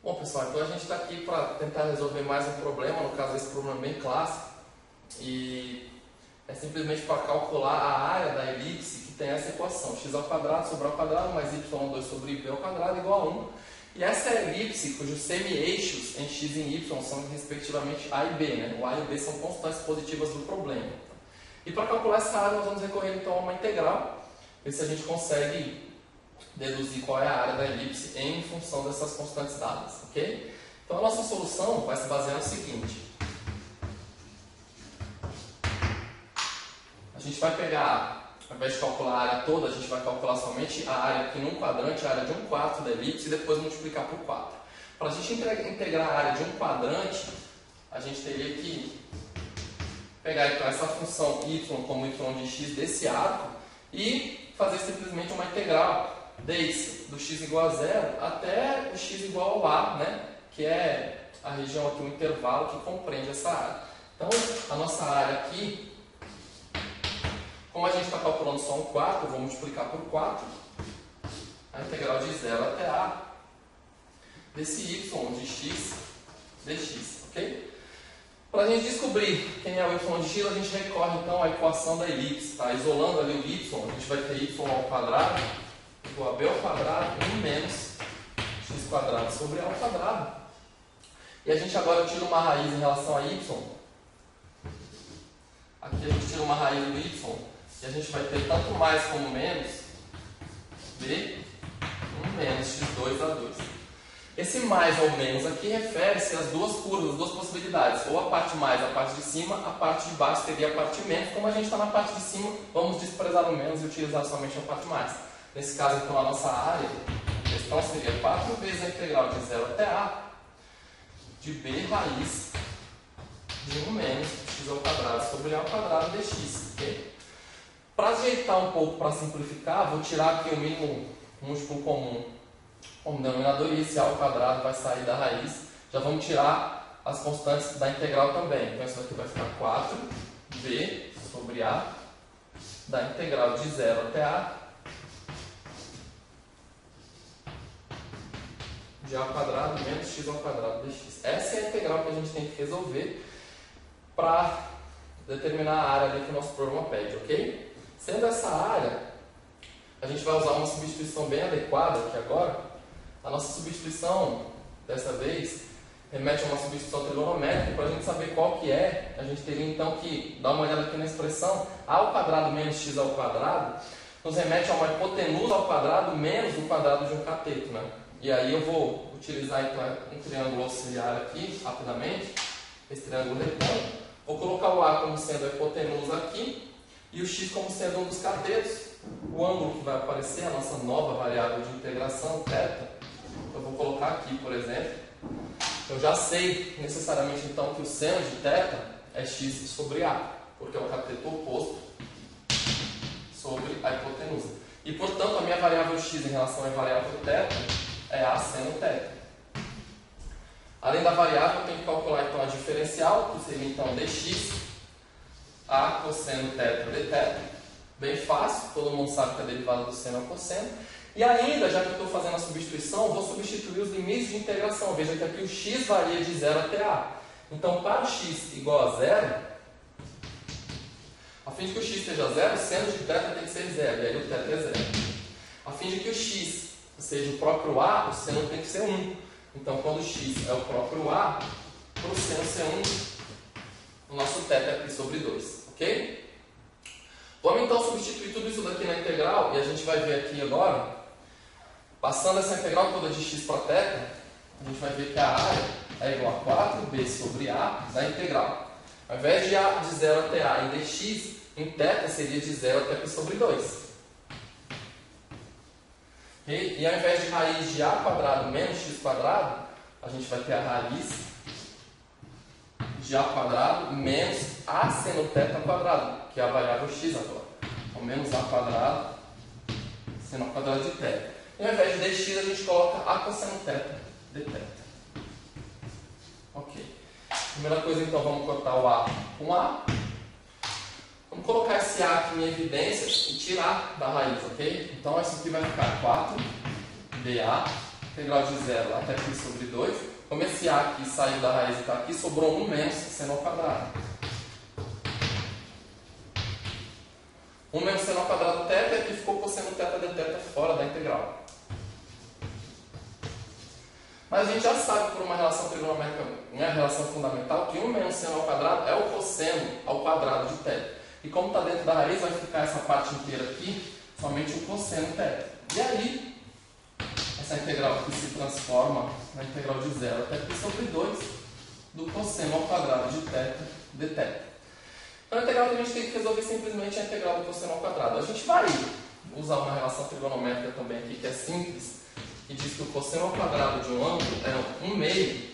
Bom, pessoal, então a gente está aqui para tentar resolver mais um problema, no caso esse problema é bem clássico, e é simplesmente para calcular a área da elipse que tem essa equação, x² sobre a quadrado mais y2 sobre b ao quadrado igual a 1. E essa é a elipse cujos semi-eixos em x e em y são respectivamente a e b, né? O a e o b são constantes positivas do problema. E para calcular essa área nós vamos recorrer então a uma integral, ver se a gente consegue deduzir qual é a área da elipse em função dessas constantes dadas, ok? Então a nossa solução vai se basear no seguinte. A gente vai pegar, ao invés de calcular a área toda, a gente vai calcular somente a área aqui num quadrante, a área de 1/4 da elipse, e depois multiplicar por 4. Para a gente integrar a área de um quadrante, a gente teria que pegar então essa função y como y de x desse arco e fazer simplesmente uma integral desse, do x igual a 0 até o x igual ao a, né? Que é a região aqui, o intervalo que compreende essa área. Então, a nossa área aqui, como a gente está calculando só 1/4, eu vou multiplicar por 4, a integral de 0 até a desse y de x dx, ok? Para a gente descobrir quem é o y de x, a gente recorre então à equação da elipse, tá? Isolando ali o y, a gente vai ter y ao quadrado igual a b ao quadrado 1 menos x² sobre a ao quadrado. E a gente agora tira uma raiz em relação a y. Aqui a gente tira uma raiz do y e a gente vai ter tanto mais como menos b 1 menos x2a2. Esse mais ou menos aqui refere-se às duas curvas, as duas possibilidades. Ou a parte mais, a parte de cima, a parte de baixo seria a parte menos. Como a gente está na parte de cima, vamos desprezar o menos e utilizar somente a parte mais. Nesse caso, então, a nossa área, a questão seria 4 vezes a integral de 0 até a de b raiz de 1 menos x² sobre a ao quadrado dx. Okay? Para ajeitar um pouco, para simplificar, vou tirar aqui o mínimo múltiplo comum como denominador e esse a ao quadrado vai sair da raiz. Já vamos tirar as constantes da integral também. Então, isso aqui vai ficar 4b sobre a da integral de 0 até a de a ao quadrado menos x² dx. Essa é a integral que a gente tem que resolver para determinar a área ali que o nosso problema pede, ok? Sendo essa área, a gente vai usar uma substituição bem adequada aqui agora. A nossa substituição, dessa vez, remete a uma substituição trigonométrica. Para a gente saber qual que é, a gente teria então que dar uma olhada aqui na expressão a ao quadrado menos x ao quadrado, nos remete a uma hipotenusa ao quadrado menos o quadrado de um cateto, né? E aí eu vou utilizar então um triângulo auxiliar aqui, rapidamente, esse triângulo retângulo. Vou colocar o a como sendo a hipotenusa aqui e o x como sendo um dos catetos. O ângulo que vai aparecer, a nossa nova variável de integração, θ, eu vou colocar aqui, por exemplo. Eu já sei necessariamente então que o seno de θ é x sobre a, porque é o cateto oposto sobre a hipotenusa. E portanto a minha variável x em relação à variável θ é a seno θ. Além da variável, eu tenho que calcular então a diferencial, que seria então dx, a cosseno θ dθ. Bem fácil, todo mundo sabe que a derivada do seno é o cosseno. E ainda, já que eu estou fazendo a substituição, vou substituir os limites de integração. Veja que aqui o x varia de 0 até a. Então, para o x igual a 0, a fim de que o x seja 0, o seno de θ tem que ser 0, e aí o θ é 0. A fim de que o x seja o próprio a, o seno tem que ser 1. Então, quando o x é o próprio a, para o seno ser 1, o nosso θ é π sobre 2. Ok? Vamos então substituir tudo isso daqui na integral, e a gente vai ver aqui agora, passando essa integral toda de x para θ, a gente vai ver que a área é igual a 4b sobre a da integral. Ao invés de a de 0 até a em dx, em θ seria de 0 até π sobre 2. Okay? E ao invés de raiz de a² menos x², a gente vai ter a raiz de a² menos a seno θ², que é a variável x agora. Então, menos a² seno ao² de θ. E ao invés de dx, a gente coloca a cosseno θ dθ. Ok. Primeira coisa, então, vamos cortar o a com a. Vamos colocar esse a aqui em evidência e tirar da raiz, ok? Então, isso aqui vai ficar 4ba, integral de 0 até π sobre 2. Como esse a aqui saiu da raiz e está aqui, sobrou 1 menos seno ao quadrado. 1 menos seno ao quadrado θ, e aqui ficou cosseno θ dθ fora da integral. Mas a gente já sabe por uma relação trigonométrica, uma relação fundamental, que 1 menos seno ao quadrado é o cosseno ao quadrado de θ. E como está dentro da raiz, vai ficar essa parte inteira aqui, somente o cosseno θ. E aí, essa integral aqui se transforma na integral de 0 até π sobre 2 do cosseno ao quadrado de θ dθ. Então a integral que a gente tem que resolver simplesmente é a integral do cosseno ao quadrado. A gente vai usar uma relação trigonométrica também aqui, que é simples, que diz que o cosseno ao quadrado de um ângulo é 1 meio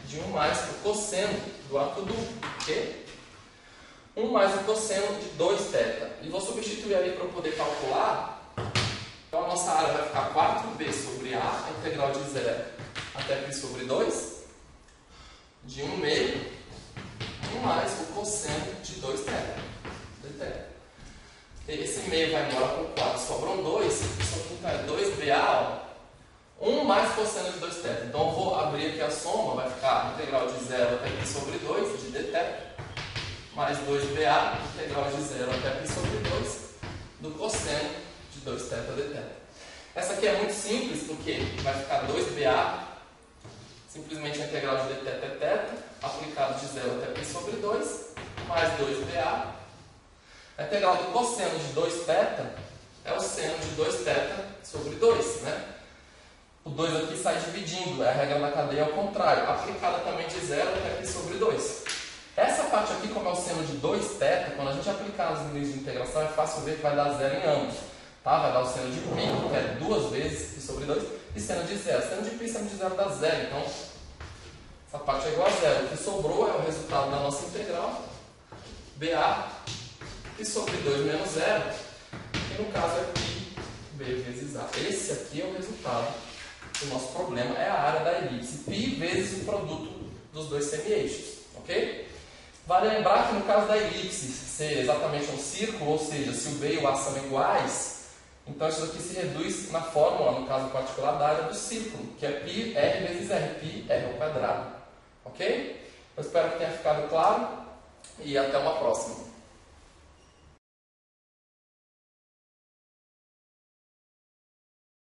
de 1 mais o cosseno do ato duplo, que 1 mais o cosseno de 2θ. E vou substituir ali para eu poder calcular. Então a nossa área vai ficar 4b sobre a, a integral de 0 até π sobre 2, de 1 meio, 1 mais o cosseno de 2θ. Esse meio vai embora com 4, sobram 2, isso aqui está 2ba, 1 mais cosseno de 2θ. Então eu vou abrir aqui a soma, vai ficar integral de 0 até π sobre 2 de dθ, mais 2ba, integral de 0 até π sobre 2 do cosseno de 2θ dθ. Essa aqui é muito simples, porque vai ficar 2ba, simplesmente a integral de dθ é θ, aplicado de 0 até π sobre 2, mais 2ba. A integral do cosseno de 2θ é o seno de 2θ sobre 2, né? O 2 aqui sai dividindo, é a regra da cadeia ao contrário, aplicada também de 0 até π sobre 2. Essa parte aqui, como é o seno de 2θ, quando a gente aplicar nos limites de integração, é fácil ver que vai dar 0 em ambos. Tá? Vai dar o seno de π, que é 2 vezes π sobre 2, e seno de 0. Seno de π e seno de 0 dá 0, então essa parte é igual a 0. O que sobrou é o resultado da nossa integral, BA, π sobre 2 menos 0, que no caso é πb vezes A. Esse aqui é o resultado do nosso problema, é a área da elipse, π vezes o produto dos dois semi-eixos, ok? Vale lembrar que no caso da elipse ser exatamente um círculo, ou seja, se o B e o A são iguais, então isso aqui se reduz na fórmula, no caso particular, da área do círculo, que é πr vezes r, πr ao quadrado, ok? Eu espero que tenha ficado claro e até uma próxima.